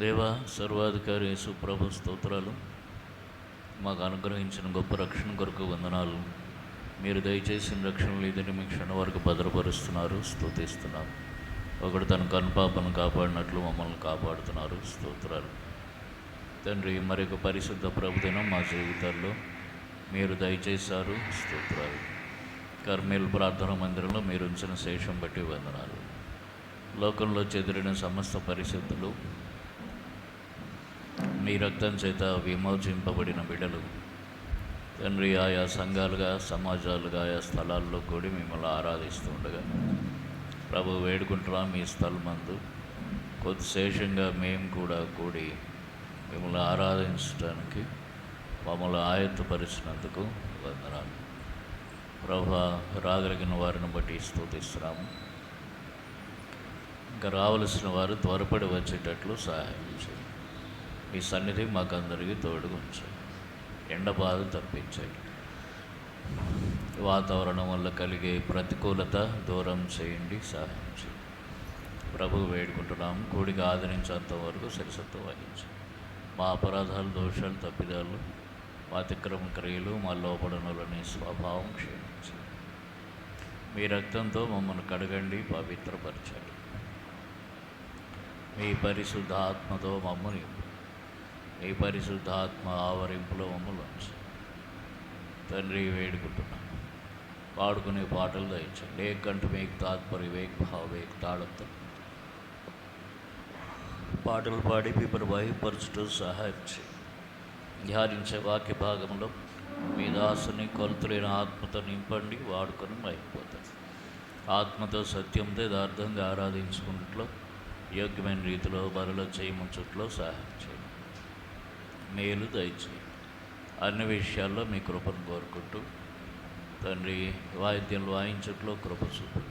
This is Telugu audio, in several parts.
దేవా, సర్వాధికారి యేసు ప్రభు స్తోత్రాలు. మాకు అనుగ్రహించిన గొప్ప రక్షణ కొరకు వందనాలు. మీరు దయచేసిన రక్షణలు ఇదని మీ క్షణ వరకు భద్రపరుస్తున్నారు, స్తుతిస్తున్నారు. ఒకడు తన కనుపాపను కాపాడినట్లు మమ్మల్ని కాపాడుతున్నారు, స్తోత్రాలు. తండ్రి, మరొక పరిశుద్ధ ప్రభుదినం మా జీవితాల్లో మీరు దయచేశారు, స్తోత్రాలు. కర్మేల్ ప్రార్థన మందిరంలో మీరు ఉంచిన శేషం బట్టి వందనాలు. లోకంలో చెదిరిన సమస్త పరిస్థితులు మీ రక్తం చేత విమోచింపబడిన బిడ్డలు తండ్రి, ఆయా సంఘాలుగా, సమాజాలుగా, ఆయా స్థలాల్లో కూడి మిమ్మల్ని ఆరాధిస్తూ ఉండగా ప్రభు వేడుకుంటున్నాం. మీ స్థలమందు కొద్దిశేషంగా మేము కూడా కూడి మిమ్మల్ని ఆరాధించడానికి మమ్మల్ని ఆయత్తపరిచినందుకు వందనాలు. ప్రభు, రాగలిగిన వారిని బట్టి స్తుతిస్తున్నాము. ఇంకా రావలసిన వారు త్వరపడి వచ్చేటట్లు సహాయం చేయండి. మీ సన్నిధి మాకందరికీ తోడుగా ఉంచండి. ఎండ బాధ తప్పించండి. వాతావరణం వల్ల కలిగే ప్రతికూలత దూరం చేయండి, సహాయం చేయండి. ప్రభు వేడుకుంటున్నాము. కూడికి ఆదరించేంత వరకు సరిసత్వం వహించండి. మా అపరాధాలు, దోషాలు, తప్పిదాలు, మా అతిక్రమ క్రియలు, మా లోపడనులని స్వభావం క్షమించండి. మీ రక్తంతో మమ్మల్ని కడగండి, పవిత్రపరచండి. మీ పరిశుద్ధ ఆత్మతో మమ్మల్ని మీ పరిశుద్ధాత్మ ఆవరింపులో మమ్మల్ని ఉంచండి. తండ్రి, వేడుకుంటున్నాం. పాడుకునే పాటలు దయచండి. ఏక్ కంఠ మేక్ తాత్పర్య వేక్ భావ వేక్ తాళంతో పాటలు పాడి మిమ్మల్ని బయపరచుటూ సహాయం చేయండి. ధ్యానించే వాక్య భాగంలో మీ దాసుని కొలతలేని ఆత్మతో నింపండి, వాడుకొని అయిపోతుంది. ఆత్మతో, సత్యంతో యథార్థంగా ఆరాధించుకున్నట్లో, యోగ్యమైన రీతిలో బరిలో చేయముంచుట్లో సహాయం చేయండి. మేలు దయచేయండి. అన్ని విషయాల్లో మీ కృపను కోరుకుంటూ తండ్రి, వాయిద్యాలు వాయించుట్లో కృప చూపు.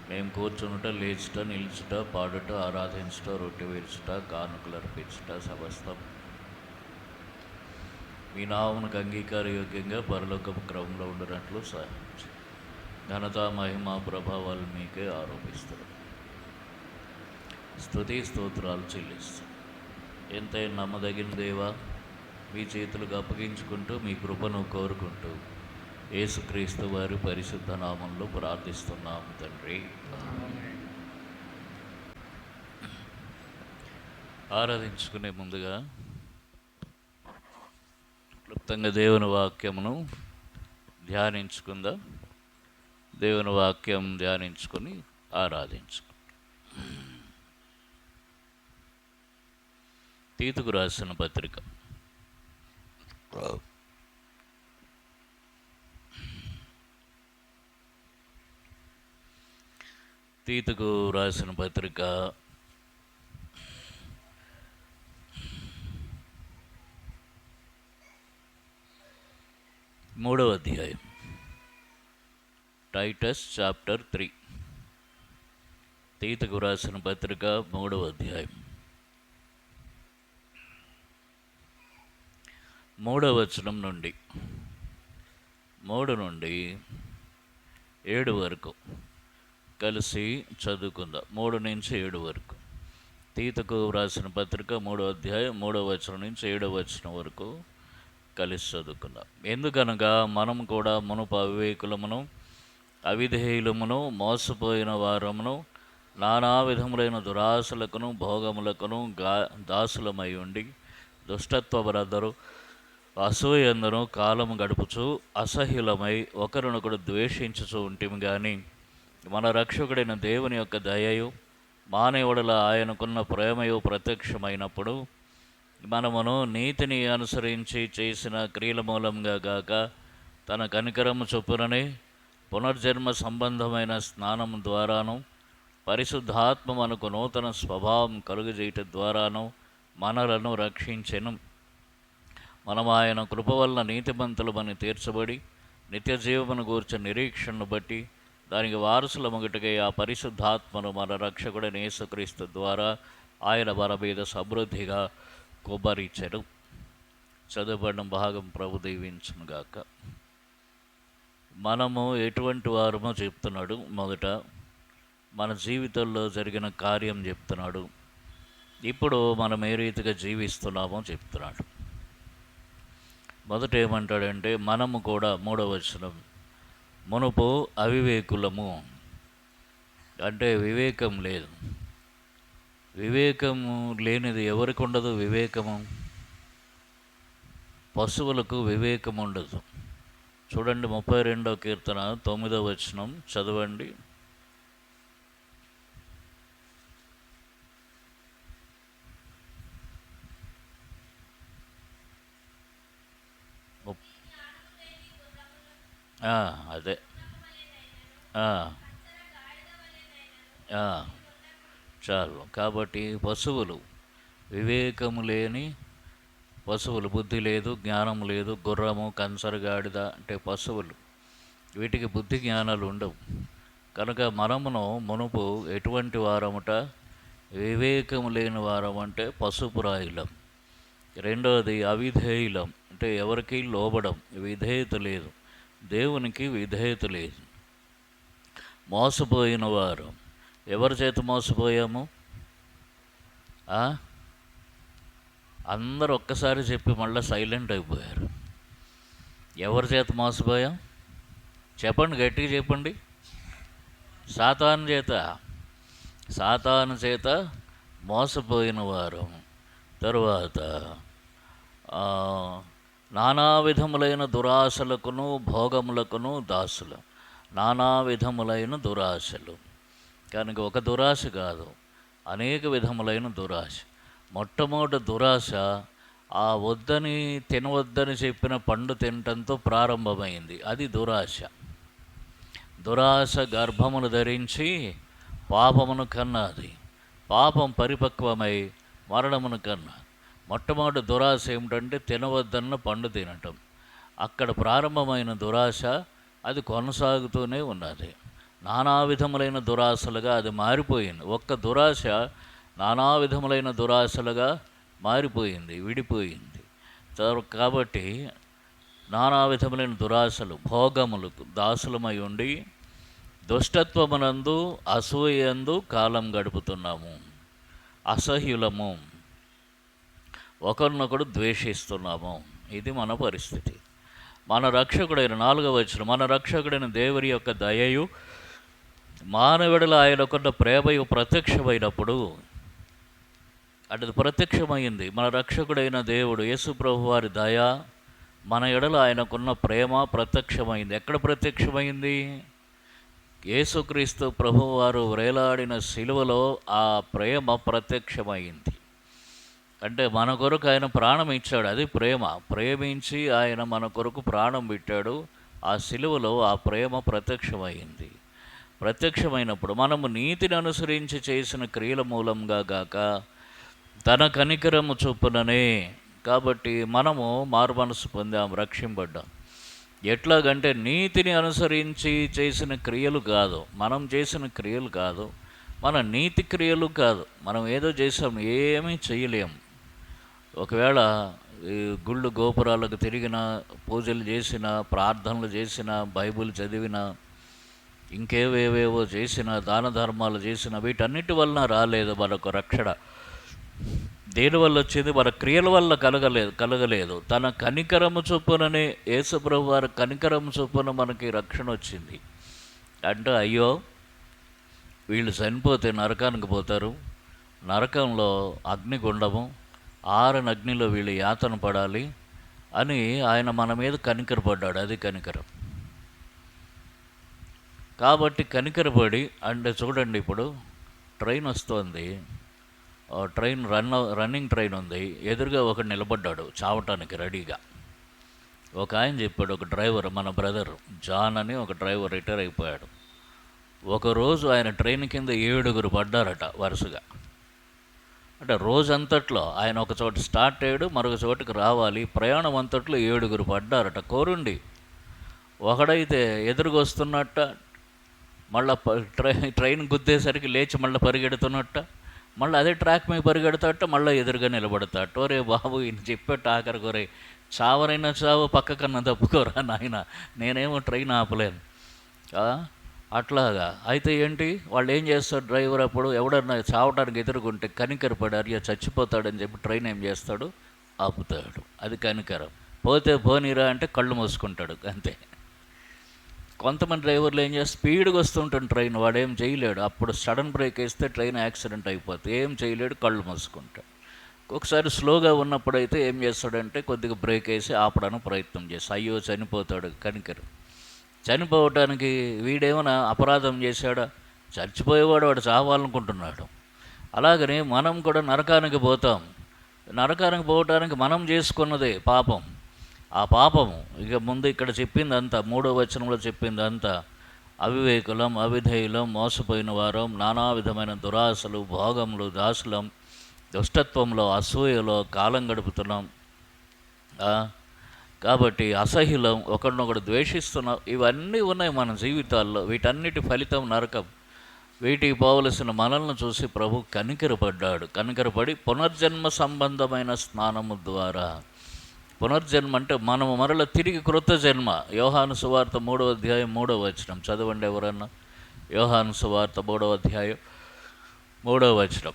మేము కూర్చునుట, లేచుట, నిలుచుట, పాడుట, ఆరాధించుట, రొట్టె విరుచుట, కానుకలు అర్పించుట సమస్తం మీ నామమునకు అంగీకారయోగ్యంగా పరలోకపు క్రమంలో ఉండనట్లు సహాయం చేయండి. ఘనత, మహిమ, ప్రభావాలు మీకే ఆరోపిస్తారు. స్తుతి స్తోత్రాలు చెల్లిస్తాం. ఎంతైనా నమ్మదగిన దేవా, మీ చేతులకు అప్పగించుకుంటూ మీ కృపను కోరుకుంటూ యేసుక్రీస్తు వారి పరిశుద్ధ నామంలో ప్రార్థిస్తున్నాము తండ్రి. ఆరాధించుకునే ముందుగా క్లుప్తంగా దేవుని వాక్యమును ధ్యానించుకుందాం. దేవుని వాక్యం ధ్యానించుకొని ఆరాధించుకుందాం. తీతుకు రాసిన పత్రిక తీతుకు రాసిన పత్రిక 3వ అధ్యాయం, టైటస్ చాప్టర్ 3. తీతుకు రాసిన పత్రిక 3వ అధ్యాయం 3వ వచనం నుండి 3 నుండి 7 వరకు కలిసి చదువుకుందాం. 3 నుంచి 7 వరకు. తీతుకు రాసిన పత్రిక 3వ అధ్యాయం 3వ వచనం నుంచి 7వ వచనం వరకు కలిసి చదువుకుందాం. ఎందుకనగా మనం కూడా మునుపు అవివేకులమును, అవిధేయులమును, మోసపోయిన వారమును, నానా విధములైన దురాశలకును భోగములకును దాసులమై ఉండి దుష్టత్వబరదరు అసూయందును కాలము గడుపుచు అసహ్యులమై ఒకరినొకడు ద్వేషించుచు ఉంటిమి. కానీ మన రక్షకుడైన దేవుని యొక్క దయయు మానవుడల ఆయనకున్న ప్రేమయు ప్రత్యక్షమైనప్పుడు మనమును నీతిని అనుసరించి చేసిన క్రియల మూలంగా గాక తన కనికరము చొప్పుననే పునర్జన్మ సంబంధమైన స్నానం ద్వారాను పరిశుద్ధాత్మ మనకు నూతన స్వభావం కలుగజేయటం ద్వారాను మనలను రక్షించెను. మనం ఆయన కృప వలన నీతిమంతులమని తీర్చబడి నిత్య జీవమును గూర్చిన నిరీక్షణను బట్టి దానికి వారసుల మొగటిగా ఆ పరిశుద్ధాత్మను మన రక్షకుడైన యేసుక్రీస్తు ద్వారా ఆయన మన మీద సమృద్ధిగా కుమ్మరించెను. చదువుబడిన భాగం ప్రభు దీవించునుగాక. మనము ఎటువంటి వారమో చెప్తున్నాడు. మొదట మన జీవితంలో జరిగిన కార్యం చెప్తున్నాడు. ఇప్పుడు మనం ఏ రీతిగా జీవిస్తున్నామో చెప్తున్నాడు. మొదట ఏమంటాడంటే, మనము కూడా 3వ వచనం, మునుపు అవివేకులము, అంటే వివేకం లేదు. వివేకము లేనిది ఎవరికి ఉండదు? వివేకము పశువులకు వివేకం ఉండదు. చూడండి 32వ కీర్తన 9వ వచనం చదవండి. అదే చాలు. కాబట్టి పశువులు, వివేకము లేని పశువులు, బుద్ధి లేదు, జ్ఞానం లేదు. గుర్రము, కంచరగాడిద అంటే పశువులు, వీటికి బుద్ధి జ్ఞానాలు ఉండవు. కనుక మనమును మునుపు ఎటువంటి వారముట? వివేకము లేని వారం, అంటే పశుపురాయులం. రెండవది అవిధేయులం, అంటే ఎవరికి లోబడం, విధేయత లేదు, దేవునికి విధేయత లేదు. మోసపోయిన వారు, ఎవరి చేత మోసపోయాము? అందరూ ఒక్కసారి చెప్పి మళ్ళీ సైలెంట్ అయిపోయారు. ఎవరి చేత మోసపోయాం? చెప్పండి, గట్టిగా చెప్పండి. సాతాను చేత. సాతాను చేత మోసపోయిన వారు. తరువాత నానా విధములైన దురాశలకును భోగములకును దాసులు. నానా విధములైన దురాశలు, కనుక ఒక దురాశ కాదు, అనేక విధములైన దురాశ. మొట్టమొదటి దురాశ ఆ వద్దని, తినవద్దని చెప్పిన పండు తినటంతో ప్రారంభమైంది. అది దురాశ. దురాశ గర్భమును ధరించి పాపమును కన్నది. పాపం పరిపక్వమై మరణమును కన్నది. మొట్టమొదటి దురాశ ఏమిటంటే తినవద్దన్న పండు తినటం. అక్కడ ప్రారంభమైన దురాశ అది కొనసాగుతూనే ఉన్నది. నానా విధములైన దురాశలుగా అది మారిపోయింది. ఒక్క దురాశ నానా విధములైన దురాశలుగా మారిపోయింది, విడిపోయింది. కాబట్టి నానా విధములైన దురాశలు, భోగములకు దాసులమై ఉండి దుష్టత్వమునందు, అసూయందు కాలం గడుపుతున్నాము. అసహ్యులము, ఒకరినొకడు ద్వేషిస్తున్నాము. ఇది మన పరిస్థితి. మన రక్షకుడైన 4వ వచనం, మన రక్షకుడైన దేవుని యొక్క దయయు మానవుడిలో ఆయనకున్న ప్రేమయు ప్రత్యక్షమైనప్పుడు, అది ప్రత్యక్షమైంది. మన రక్షకుడైన దేవుడు యేసు ప్రభు వారి దయ, మన ఎడల ఆయనకున్న ప్రేమ ప్రత్యక్షమైంది. ఎక్కడ ప్రత్యక్షమైంది? యేసుక్రీస్తు ప్రభువారు వేలాడిన శిలువలో ఆ ప్రేమ ప్రత్యక్షమైంది. అంటే మన కొరకు ఆయన ప్రాణం ఇచ్చాడు, అది ప్రేమ. ప్రేమించి ఆయన మన కొరకు ప్రాణం పెట్టాడు. ఆ శిలువలో ఆ ప్రేమ ప్రత్యక్షమైంది. ప్రత్యక్షమైనప్పుడు మనము నీతిని అనుసరించి చేసిన క్రియల మూలంగా గాక తన కనికరము చొప్పుననే. కాబట్టి మనము మారుమనసు పొందాం, రక్షింపడ్డాం. ఎట్లాగంటే నీతిని అనుసరించి చేసిన క్రియలు కాదు, మనం చేసిన క్రియలు కాదు, మన నీతి క్రియలు కాదు. మనం ఏదో చేసాం, ఏమీ చేయలేము. ఒకవేళ ఈ గుళ్ళు గోపురాలకు తిరిగిన, పూజలు చేసిన, ప్రార్థనలు చేసిన, బైబిల్ చదివిన, ఇంకేవేవేవో చేసిన, దాన ధర్మాలు చేసిన, వీటన్నిటి వలన రాలేదు మనకు రక్షణ. దేనివల్ల వచ్చింది? మన క్రియల వల్ల కలగలేదు. తన కనికరము చొప్పుననే, యేసుప్రభు వారి కనికరము చొప్పున మనకి రక్షణ వచ్చింది. అంటే అయ్యో వీళ్ళు చనిపోతే నరకానికి పోతారు, నరకంలో అగ్నిగుండము, ఆరని అగ్నిలో వీళ్ళు యాతన పడాలి అని ఆయన మన మీద కనికరపడ్డాడు. అది కనికరం. కాబట్టి కనికరపడి, అంటే చూడండి, ఇప్పుడు ట్రైన్ వస్తుంది, ట్రైన్ రన్నింగ్ ట్రైన్ ఉంది, ఎదురుగా ఒకడు నిలబడ్డాడు చావటానికి రెడీగా. ఒక ఆయన చెప్పాడు, ఒక డ్రైవర్, మన బ్రదర్ జాన్ అని ఒక డ్రైవర్ రిటైర్ అయిపోయాడు. ఒకరోజు ఆయన ట్రైన్ కింద 7 పడ్డారట వరుసగా. అంటే రోజంతట్లో ఆయన ఒక చోట స్టార్ట్ అయ్యాడు, మరొక చోటుకు రావాలి, ప్రయాణం అంతట్లో 7 పడ్డారట కోరుండి. ఒకడైతే ఎదురుగా వస్తున్నట్ట, మళ్ళీ ట్రైన్ గుద్దేసరికి లేచి మళ్ళీ పరిగెడుతున్నట్ట, మళ్ళీ అదే ట్రాక్ మీద పరిగెడతాట, మళ్ళీ ఎదురుగా నిలబడతాట. ఒరే బాబు, ఈయన చెప్పేట ఆఖరికి, ఒరే చావరైనా చావు, పక్కకన్నా తప్పుకోరా నాయన, నేనేమో ట్రైన్ ఆపలేను. అట్లాగా అయితే ఏంటి వాళ్ళు ఏం చేస్తారు, డ్రైవర్ అప్పుడు ఎవడన్నా చావటానికి ఎదురుకుంటే కనికరపడి అయ్యో చచ్చిపోతాడని చెప్పి ట్రైన్ ఏం చేస్తాడు, ఆపుతాడు. అది కనికరం. పోతే పోనీరా అంటే కళ్ళు మూసుకుంటాడు అంతే. కొంతమంది డ్రైవర్లు ఏం చేస్తారు, స్పీడ్గా వస్తుంటాడు ట్రైన్, వాడేం చేయలేడు, అప్పుడు సడన్ బ్రేక్ వేస్తే ట్రైన్ యాక్సిడెంట్ అయిపోతుంది, ఏం చేయలేడు, కళ్ళు మూసుకుంటాడు. ఒకసారి స్లోగా ఉన్నప్పుడైతే ఏం చేస్తాడంటే కొద్దిగా బ్రేక్ వేసి ఆపడానికి ప్రయత్నం చేస్తాడు, అయ్యో చనిపోతాడు, కనికరం. చనిపోవటానికి వీడేమైనా అపరాధం చేశాడా, చచ్చిపోయేవాడు వాడు చావాలనుకుంటున్నాడు. అలాగనే మనం కూడా నరకానికి పోతాం. నరకానికి పోవటానికి మనం చేసుకున్నదే పాపం. ఆ పాపము ఇక ముందు ఇక్కడ చెప్పిందంతా 3వ వచనంలో చెప్పిందంతా అవివేకులం, అవిధేయులం, మోసపోయిన వారం, నానా విధమైన దురాశలు, భోగములు, దాసులం, దుష్టత్వంలో, అసూయలో కాలం గడుపుతున్నాం. కాబట్టి అసహ్యులం, ఒకరినొకడు ద్వేషిస్తున్నాం. ఇవన్నీ ఉన్నాయి మన జీవితాల్లో. వీటన్నిటి ఫలితం నరకం. వీటికి పోవలసిన మనల్ని చూసి ప్రభు కనికరపడ్డాడు. కనికరపడి పునర్జన్మ సంబంధమైన స్నానము ద్వారా, పునర్జన్మ అంటే మనము మరల తిరిగి క్రొత్త జన్మ. యోహాను సువార్త 3వ అధ్యాయం 3వ వచనం చదవండి ఎవరన్నా. యోహాను సువార్త 3వ అధ్యాయం 3వ వచనం.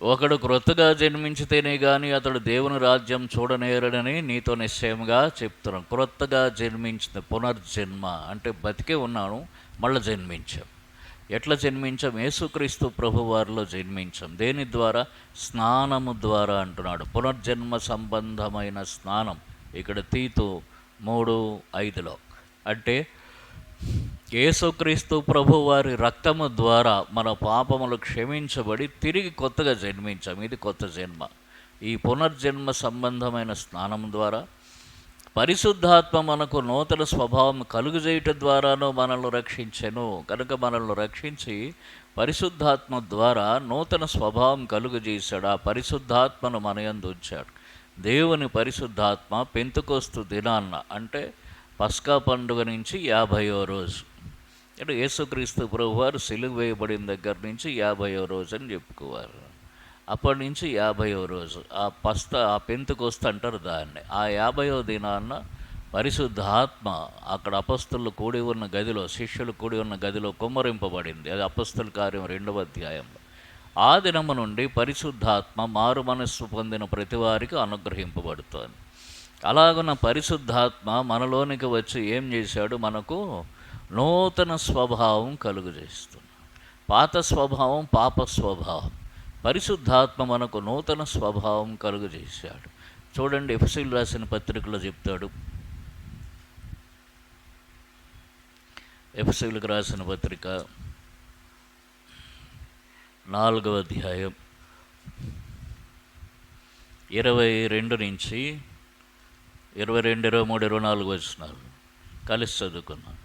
ఒకడు క్రొత్తగా జన్మించితేనే కానీ అతడు దేవుని రాజ్యం చూడనేరడని నీతో నిశ్చయంగా చెప్తున్నాను. క్రొత్తగా జన్మించిన పునర్జన్మ అంటే బతికే ఉన్నాను, మళ్ళీ జన్మించాం. ఎట్లా జన్మించాం? యేసుక్రీస్తు ప్రభు వారిలో జన్మించాం. దేని ద్వారా? స్నానము ద్వారా అంటున్నాడు. పునర్జన్మ సంబంధమైన స్నానం ఇక్కడ తీతు 3:5లో అంటే యేసుక్రీస్తు ప్రభు వారి రక్తము ద్వారా మన పాపములు క్షమించబడి తిరిగి కొత్తగా జన్మించాం. ఇది కొత్త జన్మ. ఈ పునర్జన్మ సంబంధమైన స్నానం ద్వారా పరిశుద్ధాత్మ మనకు నూతన స్వభావం కలుగజేయటం ద్వారానూ మనల్ని రక్షించెను. కనుక మనల్ని రక్షించి పరిశుద్ధాత్మ ద్వారా నూతన స్వభావం కలుగజేశాడు. ఆ పరిశుద్ధాత్మను మన యందు ఉంచాడు. దేవుని పరిశుద్ధాత్మ పెంతెకొస్తు దినాన్న అంటే పస్కా పండుగ నుంచి 50వ రోజు, అంటే యేసుక్రీస్తు ప్రభువారు సిలువ వేయబడిన దగ్గర నుంచి 50వ రోజు అని చెప్పుకోవాలి. అప్పటి నుంచి 50వ రోజు ఆ పెంతెకొస్తు అంటారు దాన్ని. ఆ 50వ దినాన్న పరిశుద్ధాత్మ అక్కడ అపొస్తలులు కూడి ఉన్న గదిలో, శిష్యులు కూడి ఉన్న గదిలో కుమ్మరింపబడింది. అది అపొస్తల కార్యం 2వ అధ్యాయంలో. ఆ దినము నుండి పరిశుద్ధాత్మ మారు మనస్సు పొందిన ప్రతి వారికి అనుగ్రహింపబడుతోంది. అలాగున్న పరిశుద్ధాత్మ మనలోనికి వచ్చి ఏం చేశాడు? మనకు నూతన స్వభావం కలుగజేస్తుంది. పాత స్వభావం పాప స్వభావం. పరిశుద్ధాత్మ మనకు నూతన స్వభావం కలుగజేశాడు. చూడండి, ఎఫెసీయులు రాసిన పత్రికలో చెప్తాడు. ఎఫెసీయులకు రాసిన పత్రిక 4వ అధ్యాయం 22 నుంచి 22, 23, 24 వచనాలు కలిసి చదువుకున్నాను.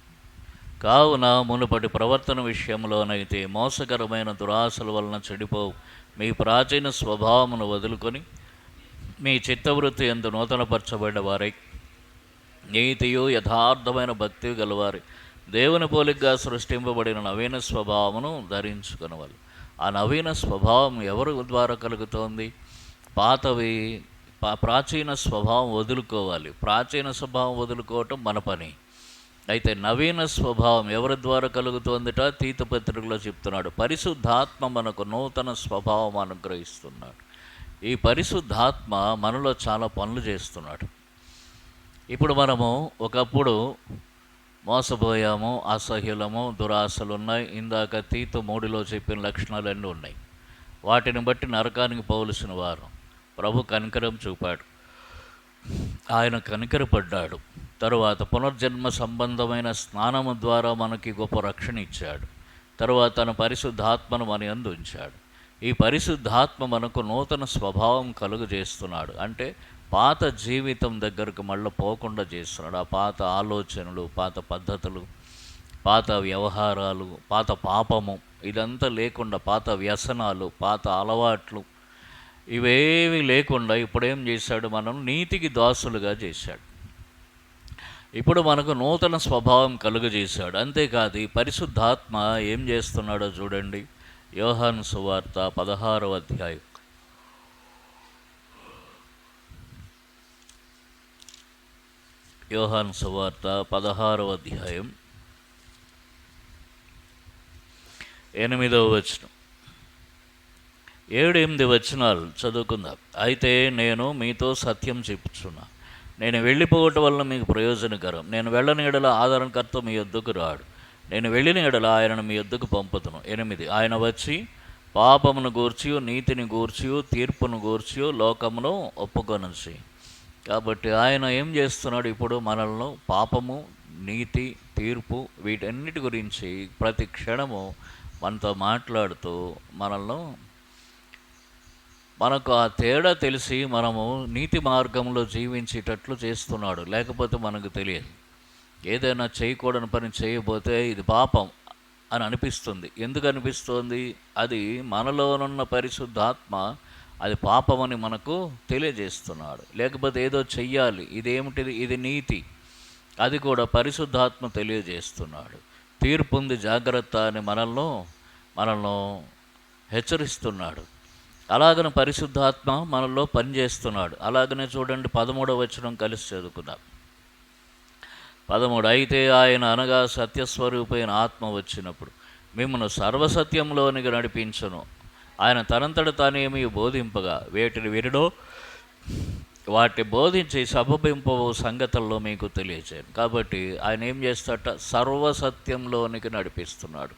కావున మునుపటి ప్రవర్తన విషయంలోనైతే మోసకరమైన దురాశల వలన చెడిపోవు మీ ప్రాచీన స్వభావమును వదులుకొని మీ చిత్తవృత్తి యందు నూతనపరచబడిన వారై నీతియు యథార్థమైన భక్తి గలవారి దేవుని పోలికగా సృష్టింపబడిన నవీన స్వభావమును ధరించుకొనవాలి. ఆ నవీన స్వభావం ఎవరి ద్వారా కలుగుతోంది? ప్రాచీన స్వభావం వదులుకోవాలి. ప్రాచీన స్వభావం వదులుకోవటం మన పని. అయితే నవీన స్వభావం ఎవరి ద్వారా కలుగుతోందిట? తీతు పత్రికలో చెప్తున్నాడు. పరిశుద్ధాత్మ మనకు నూతన స్వభావం అనుగ్రహిస్తున్నాడు. ఈ పరిశుద్ధాత్మ మనలో చాలా పనులు చేస్తున్నాడు. ఇప్పుడు మనము ఒకప్పుడు మోసపోయాము, అసహ్యులము, దురాశలు ఉన్నాయి. ఇందాక తీతు 3లో చెప్పిన లక్షణాలన్నీ ఉన్నాయి. వాటిని బట్టి నరకానికి పోవలసిన వారు ప్రభు కనికరం చూపాడు. ఆయన కనికరపడ్డాడు. తరువాత పునర్జన్మ సంబంధమైన స్నానము ద్వారా మనకి గొప్ప రక్షణ ఇచ్చాడు. తరువాత తన పరిశుద్ధాత్మను మన యందు ఉంచాడు. ఈ పరిశుద్ధాత్మ మనకు నూతన స్వభావం కలుగజేస్తున్నాడు. అంటే పాత జీవితం దగ్గరకు మళ్ళీ పోకుండా చేస్తున్నాడు. ఆ పాత ఆలోచనలు, పాత పద్ధతులు, పాత వ్యవహారాలు, పాత పాపము ఇదంతా లేకుండా, పాత వ్యసనాలు, పాత అలవాట్లు ఇవేవి లేకుండా ఇప్పుడేం చేశాడు? మనం నీతికి దాసులుగా చేశాడు. ఇప్పుడు మనకు నూతన స్వభావం కలుగజేశాడు. అంతేకాదు ఈ పరిశుద్ధాత్మ ఏం చేస్తున్నాడో చూడండి. యోహాను సువార్త 16వ అధ్యాయం. యోహాను సువార్త 16వ అధ్యాయం 8వ వచనం. 7-8 వచనాలు చదువుకుందాం. అయితే నేను మీతో సత్యం చెప్పుచున్నా, నేను వెళ్ళిపోవటం వల్ల మీకు ప్రయోజనకరం. నేను వెళ్ళని ఎడల ఆదరణకర్త మీ యొద్దకు రాడు, నేను వెళ్ళిన ఎడల ఆయనను మీ యొద్దకు పంపుతును. 8 ఆయన వచ్చి పాపమును గూర్చియు నీతిని గూర్చియు తీర్పును గూర్చియు లోకమును ఒప్పుకొనసి. కాబట్టి ఆయన ఏం చేస్తున్నాడు? ఇప్పుడు మనల్ని పాపము, నీతి, తీర్పు వీటన్నిటి గురించి ప్రతి క్షణము మనతో మాట్లాడుతూ మనకు ఆ తేడా తెలిసి మనము నీతి మార్గంలో జీవించేటట్లు చేస్తున్నాడు. లేకపోతే మనకు తెలియదు. ఏదైనా చేయకూడని పని చేయబోతే ఇది పాపం అని అనిపిస్తుంది. ఎందుకు అనిపిస్తుంది? అది మనలోనున్న పరిశుద్ధాత్మ అది పాపమని మనకు తెలియజేస్తున్నాడు. లేకపోతే ఏదో చెయ్యాలి, ఇదేమిటిది, ఇది నీతి, అది కూడా పరిశుద్ధాత్మ తెలియజేస్తున్నాడు. తీర్పు ఉంది, జాగ్రత్త అని మనల్ని హెచ్చరిస్తున్నాడు. అలాగనే పరిశుద్ధాత్మ మనలో పనిచేస్తున్నాడు. అలాగనే చూడండి 13వ వచనం కలిసి చదువుకుందాం. 13 అయితే ఆయన అనగా సత్యస్వరూపైన ఆత్మ వచ్చినప్పుడు మిమ్మల్ని సర్వసత్యంలోనికి నడిపించును. ఆయన తనంతట తానేమి బోధింపగా వేటిని వినడో వాటిని బోధించి సబబింపవు సంగతుల్లో మీకు తెలియజేయను. కాబట్టి ఆయన ఏం చేస్తాట? సర్వసత్యంలోనికి నడిపిస్తున్నాడు.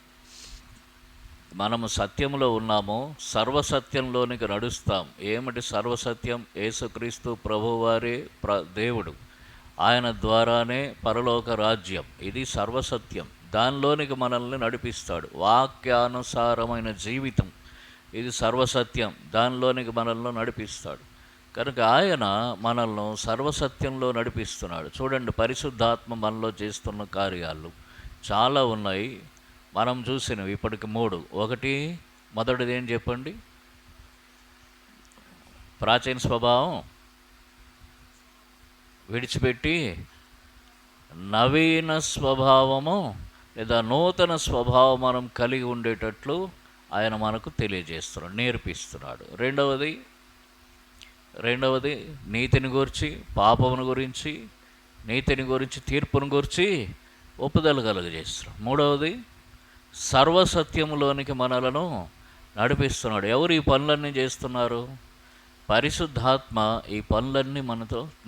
మనము సత్యంలో ఉన్నాము, సర్వసత్యంలోనికి నడుస్తాం. ఏమిటి సర్వసత్యం? యేసుక్రీస్తు ప్రభువారే దేవుడు, ఆయన ద్వారానే పరలోక రాజ్యం. ఇది సర్వసత్యం. దానిలోనికి మనల్ని నడిపిస్తాడు. వాక్యానుసారమైన జీవితం, ఇది సర్వసత్యం. దానిలోనికి మనల్ని నడిపిస్తాడు. కనుక ఆయన మనల్ని సర్వసత్యంలో నడిపిస్తున్నాడు. చూడండి, పరిశుద్ధాత్మ మనలో చేస్తున్న కార్యాలు చాలా ఉన్నాయి. మనం చూసినవి ఇప్పటికి 3. మొదటిది ఏం చెప్పండి? ప్రాచీన స్వభావం విడిచిపెట్టి నవీన స్వభావము లేదా నూతన స్వభావం మనం కలిగి ఉండేటట్లు ఆయన మనకు తెలియజేస్తున్నాడు, నేర్పిస్తున్నాడు. రెండవది నీతిని గురించి, పాపమును గురించి, నీతిని గురించి, తీర్పును గురించి ఒప్పుదల కలుగజేస్తున్నాడు. 3వది సర్వసత్యములోనికి మనలను నడిపిస్తున్నాడు. ఎవరు ఈ పనులన్నీ చేస్తున్నారు? పరిశుద్ధాత్మ ఈ పనులన్నీ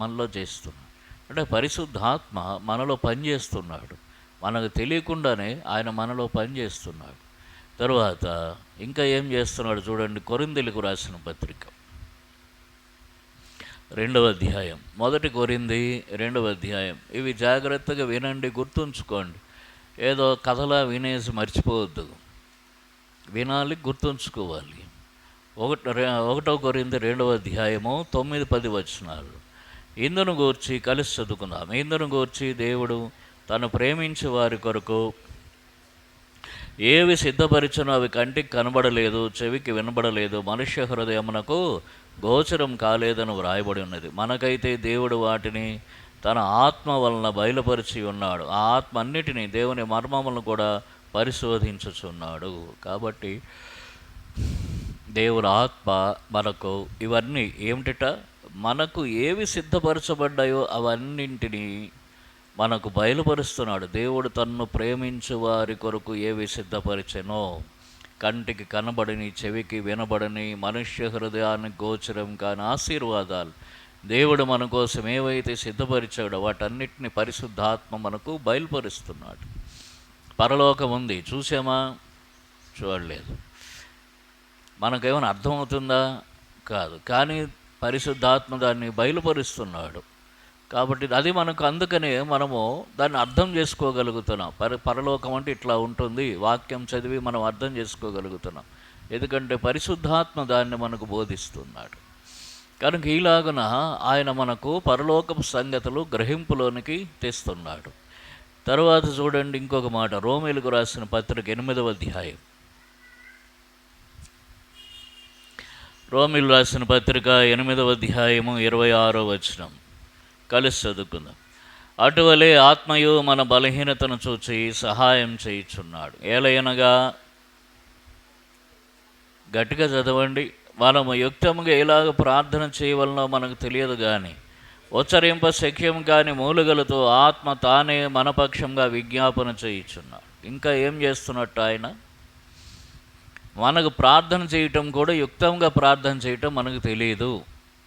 మనలో చేస్తున్నాడు. అంటే పరిశుద్ధాత్మ మనలో పనిచేస్తున్నాడు. మనకు తెలియకుండానే ఆయన మనలో పనిచేస్తున్నాడు. తరువాత ఇంకా ఏం చేస్తున్నాడు చూడండి. కొరింథీయులకు రాసిన పత్రిక 2వ అధ్యాయం. 1 కొరింథీ 2వ అధ్యాయం. ఇవి జాగ్రత్తగా వినండి, గుర్తుంచుకోండి. ఏదో కథలా వినేసి మర్చిపోవద్దు. వినాలి, గుర్తుంచుకోవాలి. 1 కొరింథీ 2వ అధ్యాయము 9-10 వచనాలు. ఇందును గూర్చి కలిసి చదువుకుందాం. ఇందును గూర్చి దేవుడు తను ప్రేమించే వారి కొరకు ఏవి సిద్ధపరిచినో అవి కంటికి కనబడలేదు, చెవికి వినబడలేదు, మనుష్య హృదయమునకు గోచరం కాలేదని వ్రాయబడి ఉన్నది. మనకైతే దేవుడు వాటిని తన ఆత్మ వలన బయలుపరిచి ఉన్నాడు. ఆ ఆత్మ అన్నిటినీ, దేవుని మర్మములను కూడా పరిశోధించుచున్నాడు. కాబట్టి దేవుని ఆత్మ మనకు ఇవన్నీ ఏమిటట? మనకు ఏవి సిద్ధపరచబడ్డాయో అవన్నింటినీ మనకు బయలుపరుస్తున్నాడు. దేవుడు తన్ను ప్రేమించు వారి కొరకు ఏవి సిద్ధపరిచెనో, కంటికి కనబడని, చెవికి వినబడని, మనుష్య హృదయానికి గోచరం కాని ఆశీర్వాదాలు దేవుడు మన కోసం ఏవైతే సిద్ధపరిచాడో వాటన్నిటిని పరిశుద్ధాత్మ మనకు బయలుపరుస్తున్నాడు. పరలోకం ఉంది, చూసామా? చూడలేదు. మనకేమైనా అర్థమవుతుందా? కాదు. కానీ పరిశుద్ధాత్మ దాన్ని బయలుపరుస్తున్నాడు. కాబట్టి అది మనకు, అందుకనే మనము దాన్ని అర్థం చేసుకోగలుగుతున్నాం. పరలోకం అంటే ఇట్లా ఉంటుంది, వాక్యం చదివి మనం అర్థం చేసుకోగలుగుతున్నాం. ఎందుకంటే పరిశుద్ధాత్మ దాన్ని మనకు బోధిస్తున్నాడు. కనుక ఈలాగున ఆయన మనకు పరలోకపు సంగతులు గ్రహింపులోనికి తెస్తున్నాడు. తర్వాత చూడండి ఇంకొక మాట. రోమీయులకు రాసిన పత్రిక 8వ అధ్యాయం. రోమీయులు రాసిన పత్రిక 8వ అధ్యాయము 26వ వచనం కలిసి చదువుకుందాం. అటువలే ఆత్మయు మన బలహీనతను చూచి సహాయం చేయుచున్నాడు. ఏలయనగా గట్టిగా చదవండి. మనము యుక్తముగా ఎలాగ ప్రార్థన చేయవలనో మనకు తెలియదు కానీ ఉచ్చరింప శక్యం కాని మూలుగలతో ఆత్మ తానే మనపక్షంగా విజ్ఞాపన చేయుచున్నాడు. ఇంకా ఏం చేస్తున్నట్టు ఆయన? మనకు ప్రార్థన చేయటం కూడా యుక్తంగా ప్రార్థన చేయటం మనకు తెలియదు.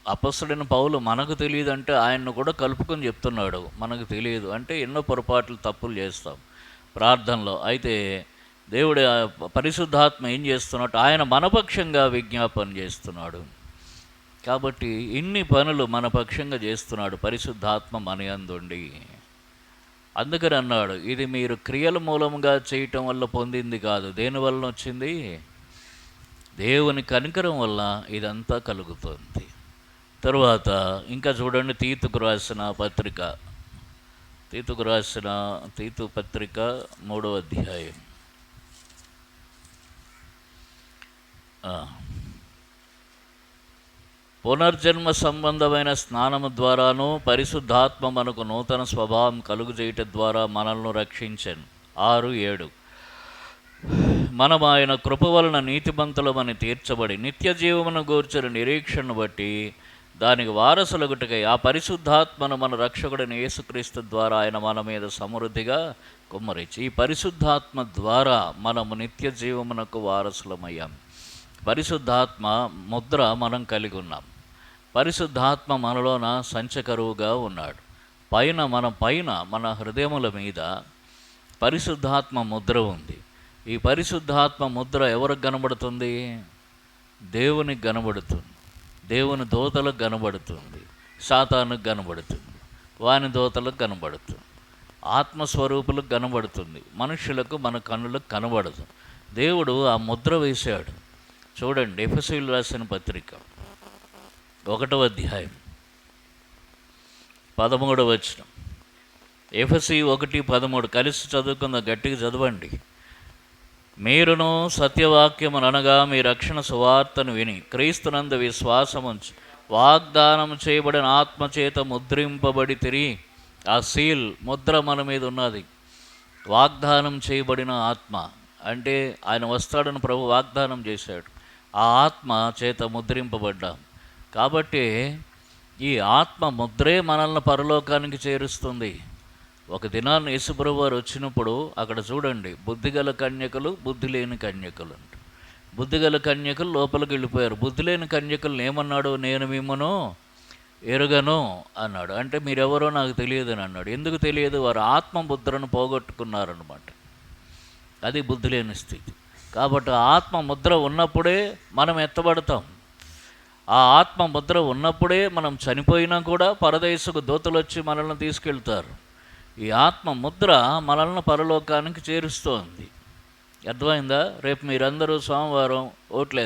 అపొస్తలుడైన పౌలు మనకు తెలియదు అంటే ఆయన్ను కూడా కలుపుకొని చెప్తున్నాడు. మనకు తెలియదు అంటే ఎన్నో పొరపాట్లు, తప్పులు చేస్తాం ప్రార్థనలో. అయితే దేవుడి పరిశుద్ధాత్మ ఏం చేస్తున్నట్టు? ఆయన మనపక్షంగా విజ్ఞాపన చేస్తున్నాడు. కాబట్టి ఇన్ని పనులు మన పక్షంగా చేస్తున్నాడు పరిశుద్ధాత్మ మన యందుండి. అందుకని అన్నాడు, ఇది మీరు క్రియల మూలంగా చేయటం వల్ల పొందింది కాదు. దేని వలన వచ్చింది? దేవుని కనికరం వల్ల ఇదంతా కలుగుతుంది. తరువాత ఇంకా చూడండి, తీతుకు రాసిన పత్రిక, తీతు పత్రిక 3వ అధ్యాయం. పునర్జన్మ సంబంధమైన స్నానము ద్వారాను పరిశుద్ధాత్మ మనకు నూతన స్వభావం కలుగు చేయటం ద్వారా మనల్ని రక్షించెను. 6-7 మనం ఆయన కృప వలన నీతిమంతులమని తీర్చబడి నిత్య జీవమును గూర్చిన నిరీక్షను బట్టి దానికి వారసులగుటకై ఆ పరిశుద్ధాత్మను మన రక్షకుడైన యేసుక్రీస్తు ద్వారా ఆయన మన మీద సమృద్ధిగా కుమ్మరించి, ఈ పరిశుద్ధాత్మ ద్వారా మనము నిత్య జీవమునకు వారసులమయ్యాం. పరిశుద్ధాత్మ ముద్ర మనం కలిగి ఉన్నాం. పరిశుద్ధాత్మ మనలోన సంచకరువుగా ఉన్నాడు. మన హృదయముల మీద పరిశుద్ధాత్మ ముద్ర ఉంది. ఈ పరిశుద్ధాత్మ ముద్ర ఎవరికి కనబడుతుంది? దేవునికి కనబడుతుంది, దేవుని దూతలకు కనబడుతుంది, సాతానుకు కనబడుతుంది, వాని దూతలకు కనబడుతుంది, ఆత్మస్వరూపులకు కనబడుతుంది. మనుషులకు, మన కన్నులకు కనబడదు. దేవుడు ఆ ముద్ర వేశాడు. చూడండి, ఎఫెసీయులకు రాసిన పత్రిక 1వ అధ్యాయం 13వ వచనం. ఎఫెసీ 1:13 కలిసి చదువుకుందాం, గట్టిగా చదవండి. మీరును సత్యవాక్యమును అనగా మీ రక్షణ సువార్తను విని క్రీస్తునందు విశ్వాసముంచి వాగ్దానం చేయబడిన ఆత్మచేత ముద్రింపబడి తిరిగి, ఆ సీల్ ముద్ర మన మీద ఉన్నది. వాగ్దానం చేయబడిన ఆత్మ అంటే ఆయన వస్తాడని ప్రభు వాగ్దానం చేశాడు. ఆ ఆత్మ చేత ముద్రింపబడ్డాం. కాబట్టి ఈ ఆత్మ ముద్రే మనల్ని పరలోకానికి చేరుస్తుంది. ఒక దినాన్ని యేసుప్రభు వారు వచ్చినప్పుడు అక్కడ చూడండి, బుద్ధిగల కన్యకలు, బుద్ధి లేని కన్యకలు అంట. బుద్ధిగల కన్యకలు లోపలికి వెళ్ళిపోయారు. బుద్ధి లేని కన్యకలు ఏమన్నాడు? నేను మిమ్మను ఎరుగను అన్నాడు. అంటే మీరెవరో నాకు తెలియదు అని అన్నాడు. ఎందుకు తెలియదు? వారు ఆత్మ ముద్రను పోగొట్టుకున్నారనమాట. అది బుద్ధి లేని స్థితి. కాబట్టి ఆత్మ ముద్ర ఉన్నప్పుడే మనం ఎత్తబడతాం. ఆ ఆత్మ ముద్ర ఉన్నప్పుడే మనం చనిపోయినా కూడా పరదేశకు దూతలు వచ్చి మనల్ని తీసుకెళ్తారు. ఈ ఆత్మ ముద్ర మనల్ని పరలోకానికి చేరుస్తోంది. అర్థమైందా? రేపు మీరందరూ సోమవారం ఓట్లు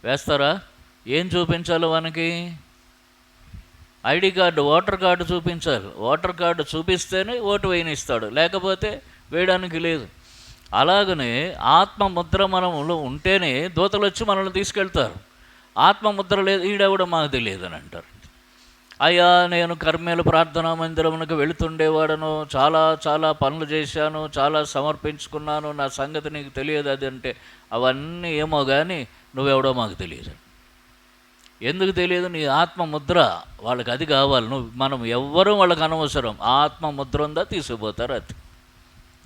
వేస్తారా? ఏం చూపించాలి? వానికి ఐడి కార్డు, ఓటర్ కార్డు చూపించాలి. ఓటర్ కార్డు చూపిస్తేనే ఓటు వేయనిస్తాడు, లేకపోతే వేయడానికి లేదు. అలాగనే ఆత్మ ముద్ర మనలో ఉంటేనే దూతలు వచ్చి మనల్ని తీసుకెళ్తారు. ఆత్మ ముద్ర లేదు, ఈడెవడో మాకు తెలియదు అని అంటారు. అయ్యా, నేను కర్మేలు ప్రార్థనా మందిరమునకు వెళుతుండేవాడను, చాలా పనులు చేశాను, చాలా సమర్పించుకున్నాను, నా సంగతి నీకు తెలియదు అది అంటే, అవన్నీ ఏమో కానీ నువ్వెవడో మాకు తెలియదు. ఎందుకు తెలియదు? నీ ఆత్మ ముద్ర వాళ్ళకి అది కావాలి. మనం ఎవ్వరూ వాళ్ళకి అనవసరం. ఆత్మ ముద్ర ఉందా తీసుకుపోతారు. అది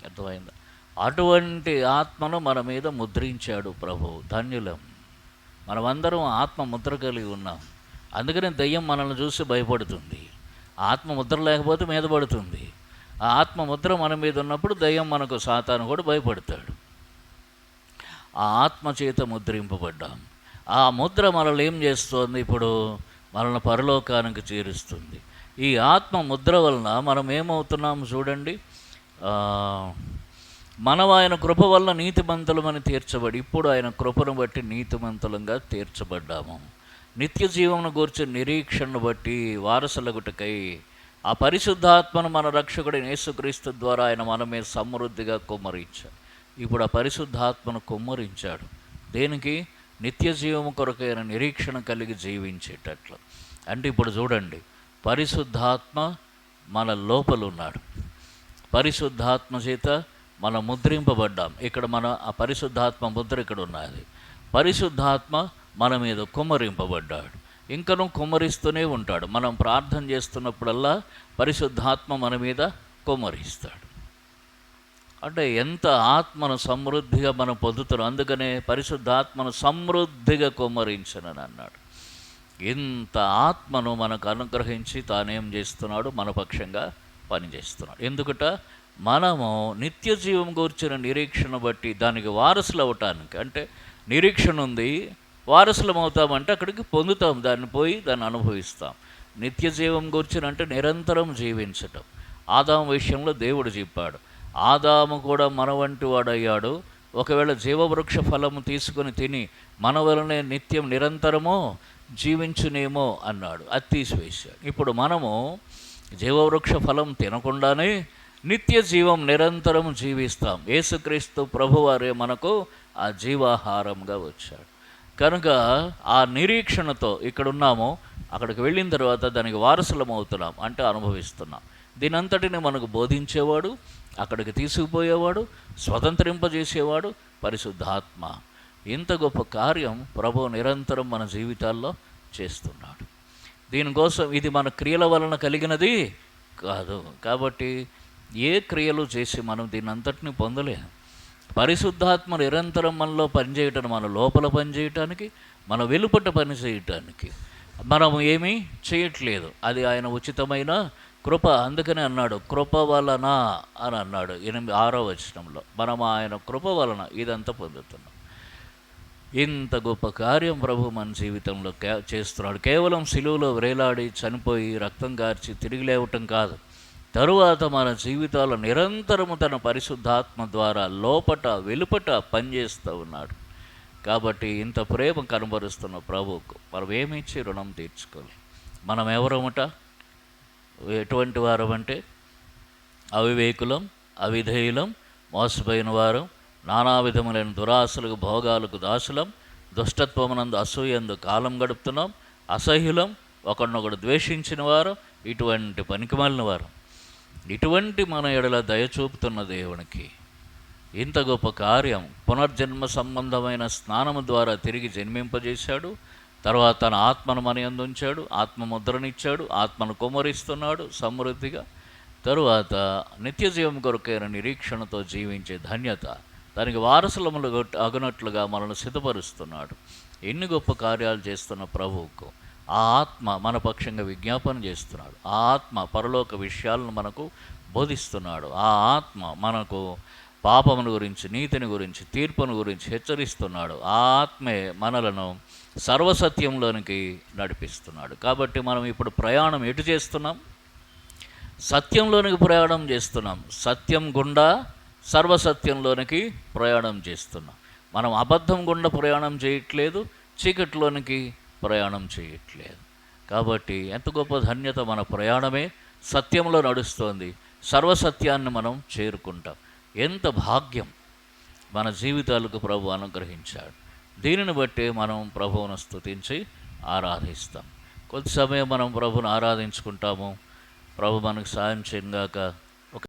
అర్థమైందా? అటువంటి ఆత్మను మన మీద ముద్రించాడు ప్రభు. ధన్యులం. మనమందరం ఆత్మ ముద్ర కలిగి ఉన్నాం. అందుకనే దయ్యం మనల్ని చూసి భయపడుతుంది. ఆత్మ ముద్ర లేకపోతే మీద పడుతుంది. ఆ ఆత్మ ముద్ర మన మీద ఉన్నప్పుడు దయ్యం మనకు, సాతాను కూడా భయపడతాడు. ఆ ఆత్మ చేత ముద్రింపబడ్డాం. ఆ ముద్ర మనల్ని ఏం చేస్తుంది? ఇప్పుడు మనల్ని పరలోకానికి చేరుస్తుంది. ఈ ఆత్మ ముద్ర వలన మనం ఏమవుతున్నాము చూడండి. మనం ఆయన కృప వల్ల నీతిమంతులమని తీర్చబడి, ఇప్పుడు ఆయన కృపను బట్టి నీతిమంతులంగా తీర్చబడ్డాము. నిత్య జీవమును గూర్చిన నిరీక్షణను బట్టి వారసులగుటకై ఆ పరిశుద్ధాత్మను మన రక్షకుడైన యేసుక్రీస్తు ద్వారా ఆయన మన మీద సమృద్ధిగా కుమ్మరించాడు. ఇప్పుడు ఆ పరిశుద్ధాత్మను కుమ్మరించాడు. దేనికి? నిత్య జీవము కొరకైన నిరీక్షణ కలిగి జీవించేటట్లు. అంటే ఇప్పుడు చూడండి, పరిశుద్ధాత్మ మన లోపల ఉన్నాడు. పరిశుద్ధాత్మ చేత మనం ముద్రింపబడ్డాం. ఇక్కడ మన ఆ పరిశుద్ధాత్మ ముద్ర ఇక్కడ ఉన్నది. పరిశుద్ధాత్మ మన మీద కుమ్మరింపబడ్డాడు, ఇంకనూ కుమ్మరిస్తూనే ఉంటాడు. మనం ప్రార్థన చేస్తున్నప్పుడల్లా పరిశుద్ధాత్మ మన మీద కుమ్మరిస్తాడు. అంటే ఎంత ఆత్మను సమృద్ధిగా మనం పొందుతున్నాం. అందుకనే పరిశుద్ధాత్మను సమృద్ధిగా కుమ్మరించనని అన్నాడు. ఇంత ఆత్మను మనకు అనుగ్రహించి తానేం చేస్తున్నాడు, మన పక్షంగా పనిచేస్తున్నాడు. ఎందుకట మనము నిత్య జీవం గూర్చిన నిరీక్షణ బట్టి దానికి వారసులు అవటానికి, అంటే నిరీక్షణ ఉంది, వారసులం అవుతామంటే అక్కడికి పొందుతాం, దాన్ని పోయి దాన్ని అనుభవిస్తాం. నిత్య జీవం గూర్చిన అంటే నిరంతరం జీవించటం. ఆదాము విషయంలో దేవుడు చెప్పాడు, ఆదాము కూడా మన వంటి వాడయ్యాడు, ఒకవేళ జీవవృక్ష ఫలము తీసుకొని తిని మన వలనే నిత్యం నిరంతరము జీవించునేమో అన్నాడు. అది తీసివేశాడు. ఇప్పుడు మనము జీవవృక్ష ఫలం తినకుండానే నిత్య జీవం నిరంతరం జీవిస్తాం. యేసుక్రీస్తు ప్రభువారే మనకు ఆ జీవాహారంగా వచ్చాడు. కనుక ఆ నిరీక్షణతో ఇక్కడున్నాము, అక్కడికి వెళ్ళిన తర్వాత దానికి వారసులం అవుతున్నాం, అంటే అనుభవిస్తున్నాం. దీనంతటిని మనకు బోధించేవాడు, అక్కడికి తీసుకుపోయేవాడు, స్వతంత్రింపజేసేవాడు పరిశుద్ధాత్మ. ఇంత గొప్ప కార్యం ప్రభువు నిరంతరం మన జీవితాల్లో చేస్తున్నాడు. దీనికోసం ఇది మన క్రియల వలన కలిగినది కాదు. కాబట్టి ఏ క్రియలు చేసి మనం దీని అంతటిని పొందలేము. పరిశుద్ధాత్మ నిరంతరం మనలో పనిచేయటానికి, మన లోపల పనిచేయటానికి, మన వెలుపట పనిచేయటానికి మనం ఏమీ చేయట్లేదు. అది ఆయన ఉచితమైన కృప. అందుకనే అన్నాడు కృప వలన అని అన్నాడు 6వ వచనంలో. మనం ఆయన కృప వలన ఇదంతా పొందుతున్నాం. ఇంత గొప్ప కార్యం ప్రభు మన జీవితంలో చేస్తున్నాడు. కేవలం సిలువలో వేలాడి చనిపోయి రక్తం కార్చి తిరిగి లేవటం కాదు, తరువాత మన జీవితాల్లో నిరంతరము తన పరిశుద్ధాత్మ ద్వారా లోపట వెలుపట పనిచేస్తూ ఉన్నాడు. కాబట్టి ఇంత ప్రేమ కనబరుస్తున్న ప్రభువుకు మనం ఏమిచ్చి రుణం తీర్చుకోవాలి. మనం ఎవరమట, ఎటువంటి వారం అంటే అవివేకులం, అవిధేయులం, మోసపోయిన వారం, నానా విధములైన దురాశలకు భోగాలకు దాసులం, దుష్టత్వమునందు అసూయందు కాలం గడుపుతున్నాం, అసహ్యులం, ఒకరినొకడు ద్వేషించిన వారు, ఇటువంటి పనికిమాలిన వారు. ఇటువంటి మన ఎడల దయచూపుతున్న దేవునికి ఇంత గొప్ప కార్యం, పునర్జన్మ సంబంధమైన స్నానము ద్వారా తిరిగి జన్మింపజేశాడు. తర్వాత తన ఆత్మను మన యందు ఉంచాడు, ఆత్మ ముద్రనిచ్చాడు, ఆత్మను కుమ్మరిస్తున్నాడు సమృద్ధిగా. తరువాత నిత్య జీవం కొరకైన నిరీక్షణతో జీవించే ధన్యత, దానికి వారసులములు అగునట్లుగా మనల్ని సిద్ధపరుస్తున్నాడు. ఎన్ని గొప్ప కార్యాలు చేస్తున్న ప్రభువుకు ఆ ఆత్మ మన పక్షంగా విజ్ఞాపన చేస్తున్నాడు. ఆ ఆత్మ పరలోక విషయాలను మనకు బోధిస్తున్నాడు. ఆ ఆత్మ మనకు పాపమును గురించి, నీతిని గురించి, తీర్పును గురించి హెచ్చరిస్తున్నాడు. ఆ ఆత్మే మనలను సర్వసత్యంలోనికి నడిపిస్తున్నాడు. కాబట్టి మనం ఇప్పుడు ప్రయాణం ఎటు చేస్తున్నాం? సత్యంలోనికి ప్రయాణం చేస్తున్నాం. సత్యం గుండా సర్వసత్యంలోనికి ప్రయాణం చేస్తున్నాం. మనం అబద్ధం గుండా ప్రయాణం చేయట్లేదు, చీకటిలోనికి ప్రయాణం చేయట్లేదు. కాబట్టి ఎంత గొప్ప ధన్యత, మన ప్రయాణమే సత్యంలో నడుస్తోంది. సర్వసత్యాన్ని మనం చేరుకుంటాం. ఎంత భాగ్యం మన జీవితాలకు ప్రభు అనుగ్రహించాడు. దీనిని బట్టి మనం ప్రభువును స్తుతించి ఆరాధిస్తాం. కొద్ది సమయం మనం ప్రభువును ఆరాధించుకుంటాము. ప్రభు మనకు సాయం చేయగాక.